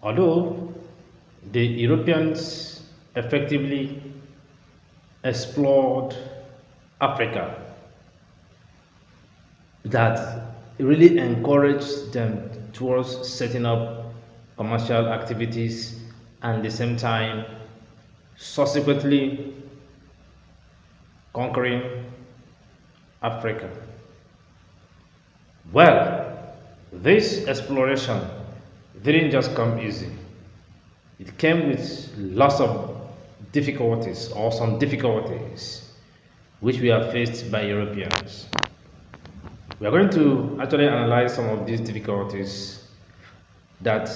Although the Europeans effectively explored Africa, that really encouraged them towards setting up commercial activities and at the same time subsequently conquering Africa. Well, this exploration didn't just come easy. It came with lots of difficulties or some difficulties which we are faced by Europeans. We are going to actually analyze some of these difficulties that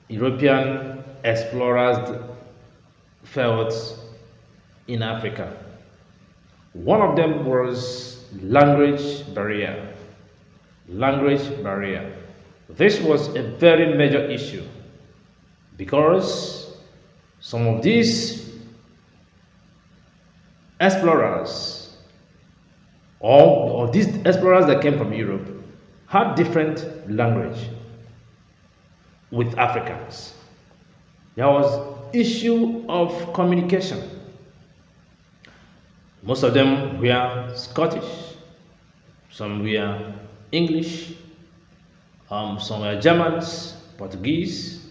European explorers felt in Africa. One of them was language barrier. Language barrier. This was a very major issue because some of these explorers or these explorers that came from Europe had different language with Africans. There was issue of communication. Most of them were Scottish, some were English, some were Germans, Portuguese.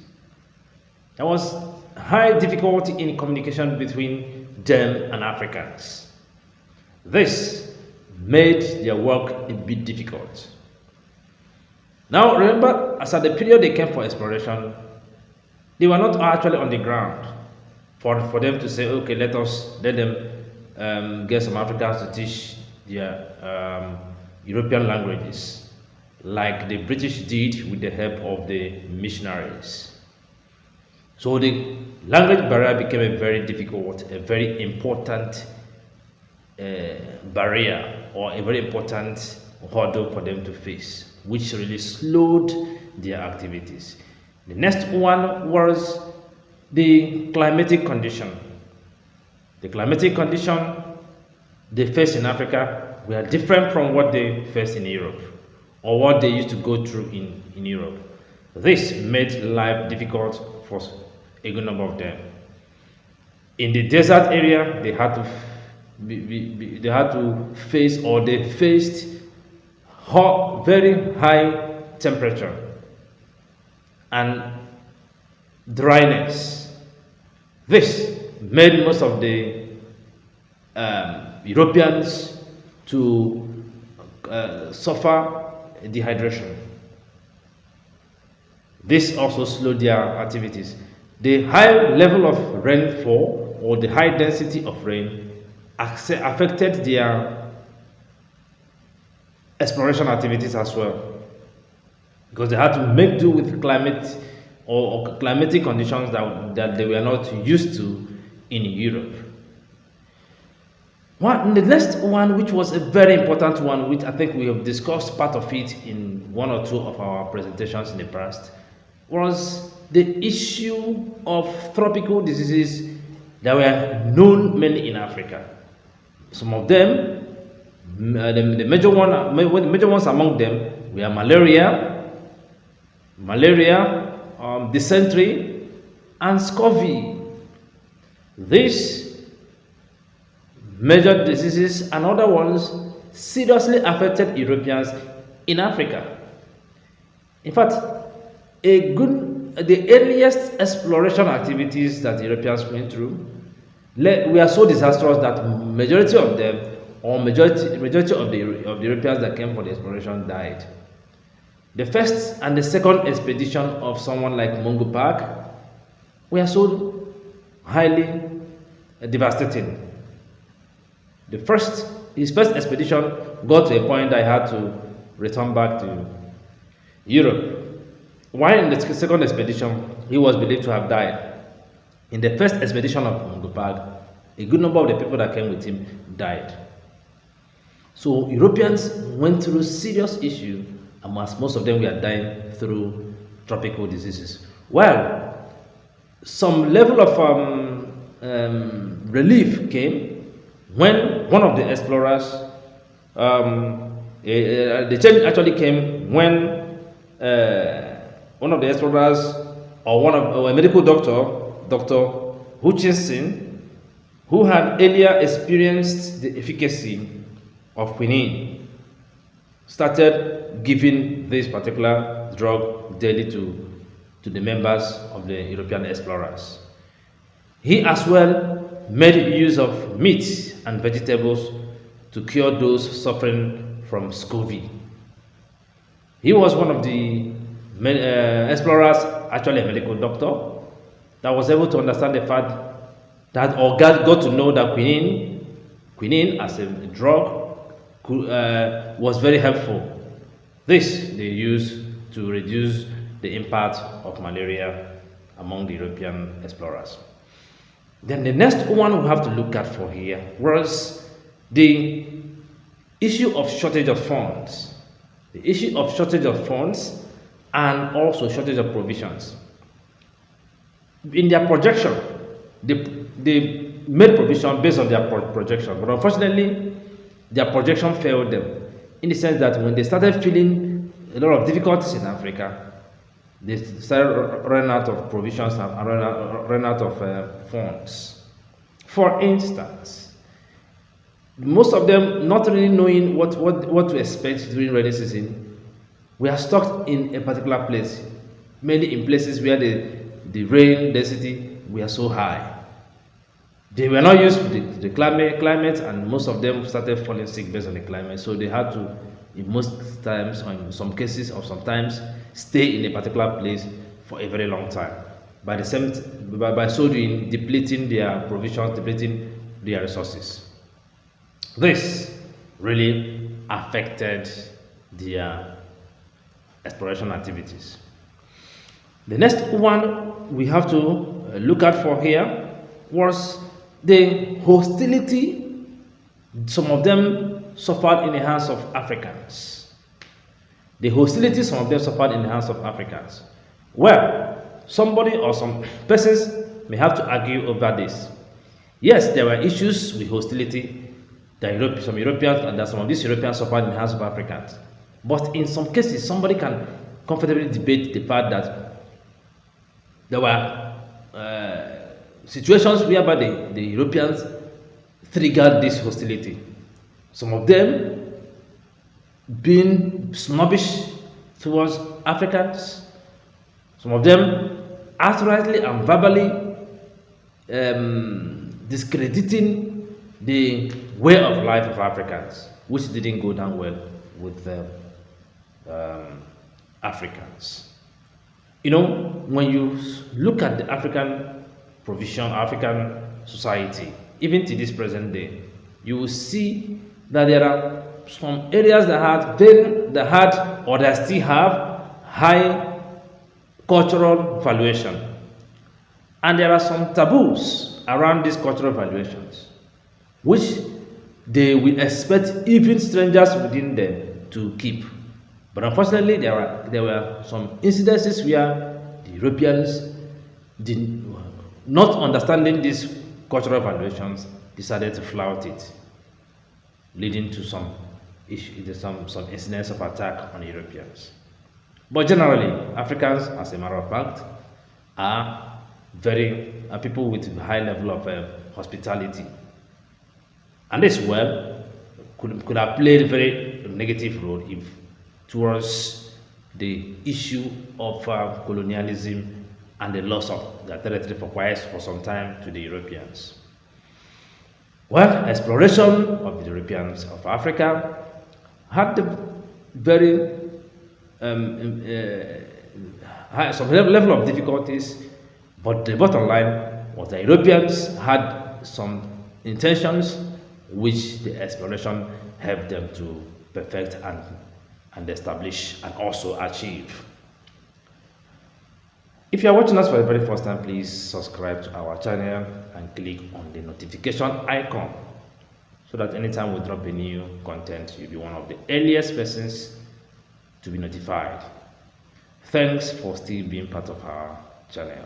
There was high difficulty in communication between them and Africans. This made their work a bit difficult. Now remember, as at the period they came for exploration, they were not actually on the ground for them to say, okay, let them get some Africans to teach their European languages, like the British did with the help of the missionaries. So the language barrier became a very difficult, a very important barrier or a very important hurdle for them to face, which really slowed their activities. The next one was the climatic condition. The climatic condition they faced in Africa were different from what they faced in Europe or what they used to go through in Europe. This made life difficult for a good number of them. In the desert area, they had to face, or they faced very high temperature and dryness. This made most of the Europeans to suffer dehydration. This also slowed their activities. The high level of rainfall or the high density of rain affected their exploration activities as well, because they had to make do with climate or climatic conditions that they were not used to in Europe. The next one, which was a very important one, which I think we have discussed part of it in one or two of our presentations in the past, was the issue of tropical diseases that were known mainly in Africa. Some of them, the major ones among them were malaria, dysentery, and scurvy. These major diseases and other ones seriously affected Europeans in Africa. In fact, the earliest exploration activities that Europeans went through were so disastrous that majority of them, or majority of the Europeans that came for the exploration, died. The first and the second expedition of someone like Mungo Park were so highly devastating. His first expedition got to a point that he had to return back to Europe. While in the second expedition, he was believed to have died. In the first expedition of Mungo Park, a good number of the people that came with him died. So Europeans went through serious issues, and most of them were dying through tropical diseases. Well, some level of relief came when one of the explorers, the change actually came when one of the explorers or a medical doctor, Dr. Hutchinson, who had earlier experienced the efficacy of quinine, started giving this particular drug daily to the members of the European explorers. He as well made use of meat and vegetables to cure those suffering from scurvy. He was one of the explorers, actually a medical doctor, that was able to understand the fact that, or got to know that quinine as a drug was very helpful. This they used to reduce the impact of malaria among the European explorers. Then the next one we have to look at for here was the issue of shortage of funds. The issue of shortage of funds and also shortage of provisions. In their projection, they made provision based on their projection, but unfortunately, their projection failed them in the sense that when they started feeling a lot of difficulties in Africa, they started running out of provisions and running out of funds. For instance, most of them not really knowing what to expect during rainy season, we are stuck in a particular place, mainly in places where the rain density were so high. They were not used to the climate, and most of them started falling sick based on the climate. So they had to, in most times, or in some cases, or sometimes, stay in a particular place for a very long time. By so doing, depleting their provisions, depleting their resources. This really affected their exploration activities. The next one we have to look at for here was the hostility some of them suffered in the hands of Africans. The hostility some of them suffered in the hands of Africans. Well, somebody or some persons may have to argue over this. Yes, there were issues with hostility that some Europeans and that some of these Europeans suffered in the hands of Africans. But in some cases, somebody can comfortably debate the fact that there were situations whereby the Europeans triggered this hostility. Some of them being snobbish towards Africans, some of them outrightly and verbally discrediting the way of life of Africans, which didn't go down well with the Africans. You know, when you look at the African provision, African society, even to this present day, you will see that there are some areas that still have high cultural valuation, and there are some taboos around these cultural valuations, which they will expect even strangers within them to keep. But unfortunately, there were some incidences where the Europeans, not understanding these cultural valuations, decided to flout it, leading to some incidents of attack on Europeans. But generally, Africans, as a matter of fact, are people with a high level of hospitality, and this could have played a very negative role towards the issue of colonialism and the loss of their territory for some time to the Europeans. Well, exploration of the Europeans of Africa had very some level of difficulties, but the bottom line was the Europeans had some intentions which the exploration helped them to perfect and establish and also achieve. If you are watching us for the very first time, please subscribe to our channel and click on the notification icon so that anytime we drop a new content, you'll be one of the earliest persons to be notified. Thanks for still being part of our channel.